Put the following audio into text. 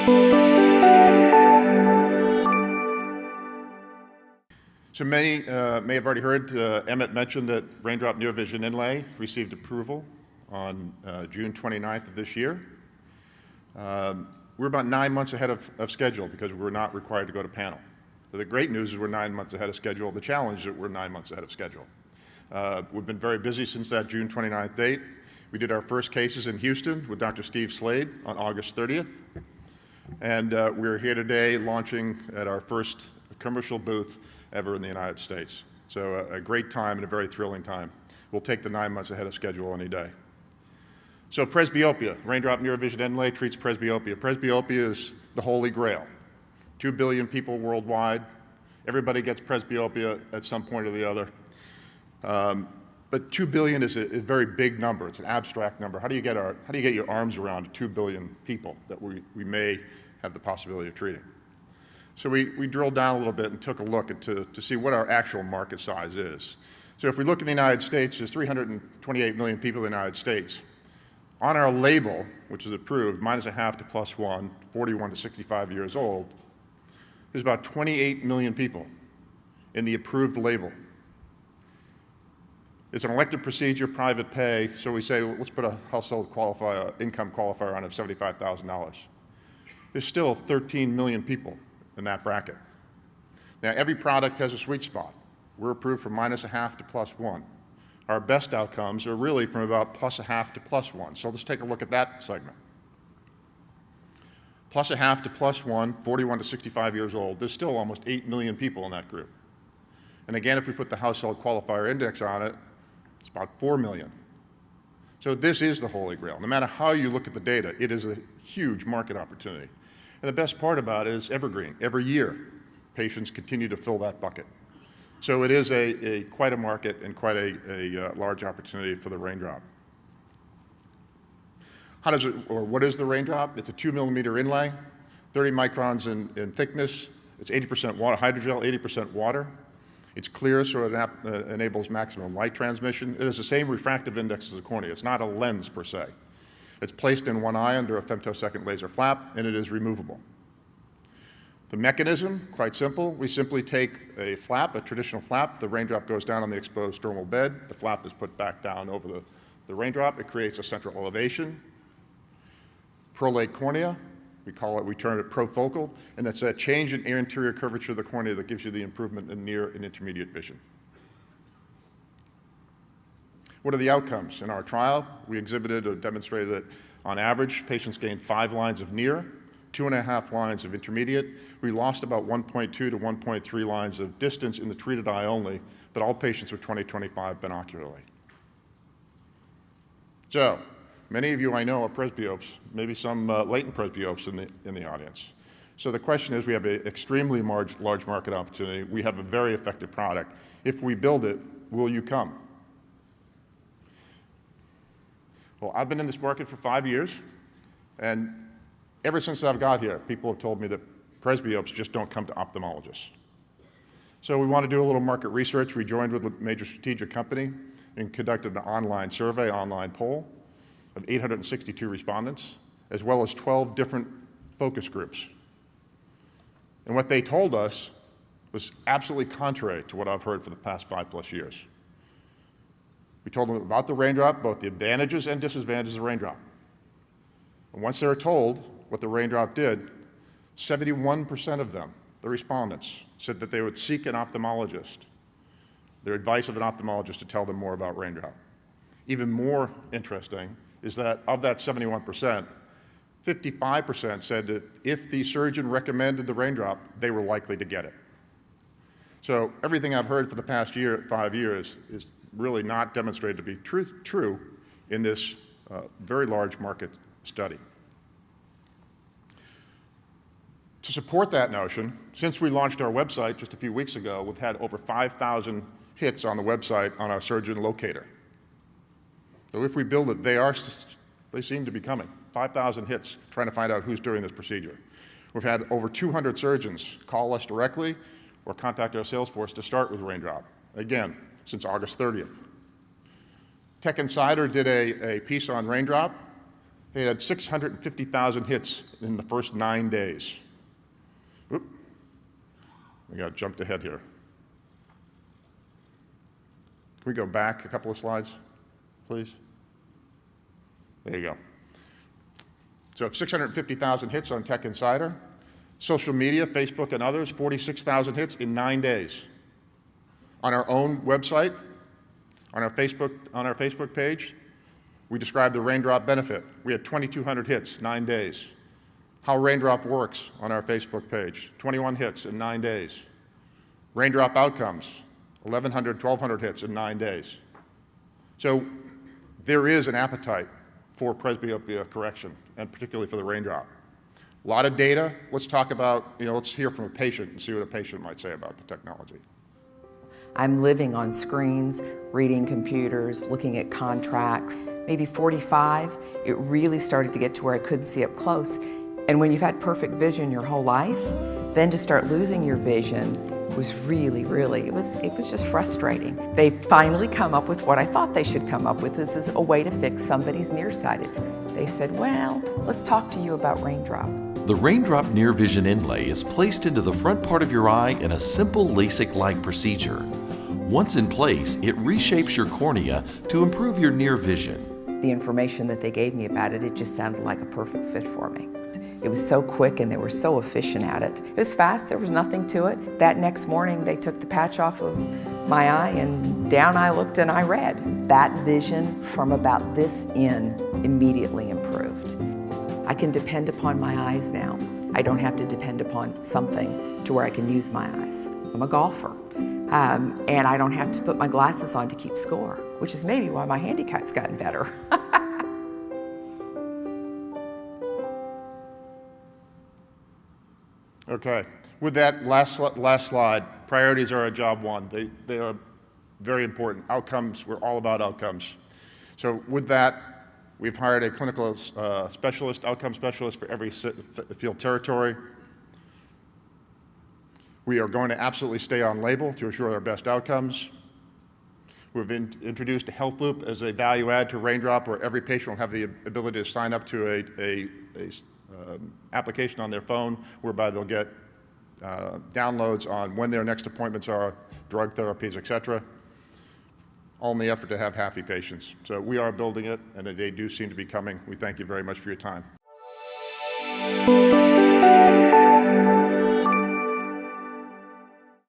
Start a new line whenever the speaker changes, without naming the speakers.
So many may have already heard Emmett mention that Raindrop Near Vision Inlay received approval on June 29th of this year. We're about 9 months ahead of schedule because we were not required to go to panel. So the great news is we're 9 months ahead of schedule. The challenge is that we're 9 months ahead of schedule. We've been very busy since that June 29th date. We did our first cases in Houston with Dr. Steve Slade on August 30th. And we're here today launching at our first commercial booth ever in the United States. So a great time and a very thrilling time. We'll take the 9 months ahead of schedule any day. So presbyopia, Raindrop Near Vision Inlay treats presbyopia. Presbyopia is the holy grail. 2 billion people worldwide. Everybody gets presbyopia at some point or the other. But 2 billion is a very big number. It's an abstract number. How do you get your arms around 2 billion people that we may have the possibility of treating? So we drilled down a little bit and took a look to see what our actual market size is. So if we look in the United States, there's 328 million people in the United States. On our label, which is approved, -0.5 to +1, 41 to 65 years old, there's about 28 million people in the approved label. It's an elective procedure, private pay, so we say, well, let's put a household income qualifier on of $75,000. There's still 13 million people in that bracket. Now, every product has a sweet spot. We're approved from -0.5 to +1. Our best outcomes are really from about +0.5 to +1. So let's take a look at that segment. +0.5 to +1, 41 to 65 years old, there's still almost 8 million people in that group. And again, if we put the household qualifier index on it, it's about 4 million. So this is the holy grail. No matter how you look at the data, it is a huge market opportunity. And the best part about it is evergreen. Every year, patients continue to fill that bucket. So it is quite a market and quite a large opportunity for the Raindrop. What is the Raindrop? It's a 2 millimeter inlay, 30 microns in thickness. It's 80% water, hydrogel, 80% water. It's clear, so it enables maximum light transmission. It has the same refractive index as the cornea. It's not a lens per se. It's placed in one eye under a femtosecond laser flap, and it is removable. The mechanism, quite simple. We simply take a flap, a traditional flap. The Raindrop goes down on the exposed stromal bed. The flap is put back down over the Raindrop. It creates a central elevation. Prolate cornea. We turn it profocal, and that's a change in anterior curvature of the cornea that gives you the improvement in near and intermediate vision. What are the outcomes? In our trial, we exhibited or demonstrated that on average, patients gained 5 lines of near, 2.5 lines of intermediate. We lost about 1.2 to 1.3 lines of distance in the treated eye only, but all patients were 20/25 binocularly. So, many of you I know are presbyopes, maybe some latent presbyopes in the audience. So the question is, we have an extremely large market opportunity. We have a very effective product. If we build it, will you come? Well, I've been in this market for 5 years, and ever since I've got here, people have told me that presbyopes just don't come to ophthalmologists. So we want to do a little market research. We joined with a major strategic company and conducted an online survey, online poll of 862 respondents, as well as 12 different focus groups. And what they told us was absolutely contrary to what I've heard for the past 5+ years. We told them about the Raindrop, both the advantages and disadvantages of the Raindrop. And once they were told what the Raindrop did, 71% of them, the respondents, said that they would seek an ophthalmologist, their advice of an ophthalmologist to tell them more about Raindrop. Even more interesting is that of that 71%, 55% said that if the surgeon recommended the Raindrop, they were likely to get it. So everything I've heard for the past 5 years is really not demonstrated to be true in this very large market study. To support that notion, since we launched our website just a few weeks ago, we've had over 5,000 hits on the website on our surgeon locator. So if we build it, they seem to be coming. 5,000 hits trying to find out who's doing this procedure. We've had over 200 surgeons call us directly or contact our sales force to start with Raindrop. Again, since August 30th. Tech Insider did a piece on Raindrop. They had 650,000 hits in the first 9 days. Oop. We got jumped ahead here. Can we go back a couple of slides, please? There you go. So 650,000 hits on Tech Insider. Social media, Facebook and others, 46,000 hits in 9 days. On our own website, on our Facebook page, we describe the Raindrop benefit. We had 2,200 hits, 9 days. How Raindrop works on our Facebook page, 21 hits in 9 days. Raindrop outcomes, 1,100, 1,200 hits in 9 days. So there is an appetite for presbyopia correction, and particularly for the Raindrop. A lot of data. Let's talk about, let's hear from a patient and see what a patient might say about the technology.
I'm living on screens, reading computers, looking at contracts. Maybe 45, it really started to get to where I couldn't see up close. And when you've had perfect vision your whole life, then to start losing your vision was really, it was just frustrating. They finally come up with what I thought they should come up with. This is a way to fix somebody's nearsighted. They said, well, let's talk to you about Raindrop.
The Raindrop Near Vision Inlay is placed into the front part of your eye in a simple LASIK-like procedure. Once in place, it reshapes your cornea to improve your near vision.
The information that they gave me about it, it just sounded like a perfect fit for me. It was so quick and they were so efficient at it. It was fast, there was nothing to it. That next morning they took the patch off of my eye and down I looked and I read. That vision from about this in immediately improved. I can depend upon my eyes now. I don't have to depend upon something to where I can use my eyes. I'm a golfer. And I don't have to put my glasses on to keep score, which is maybe why my handicap's gotten better.
Okay, with that last slide, priorities are our job one. They are very important. Outcomes, we're all about outcomes. So with that, we've hired a clinical specialist, outcome specialist for every field territory. We are going to absolutely stay on label to assure our best outcomes. We've introduced a health loop as a value add to Raindrop, where every patient will have the ability to sign up to a application on their phone, whereby they'll get downloads on when their next appointments are, drug therapies, et cetera, all in the effort to have happy patients. So we are building it, and they do seem to be coming. We thank you very much for your time.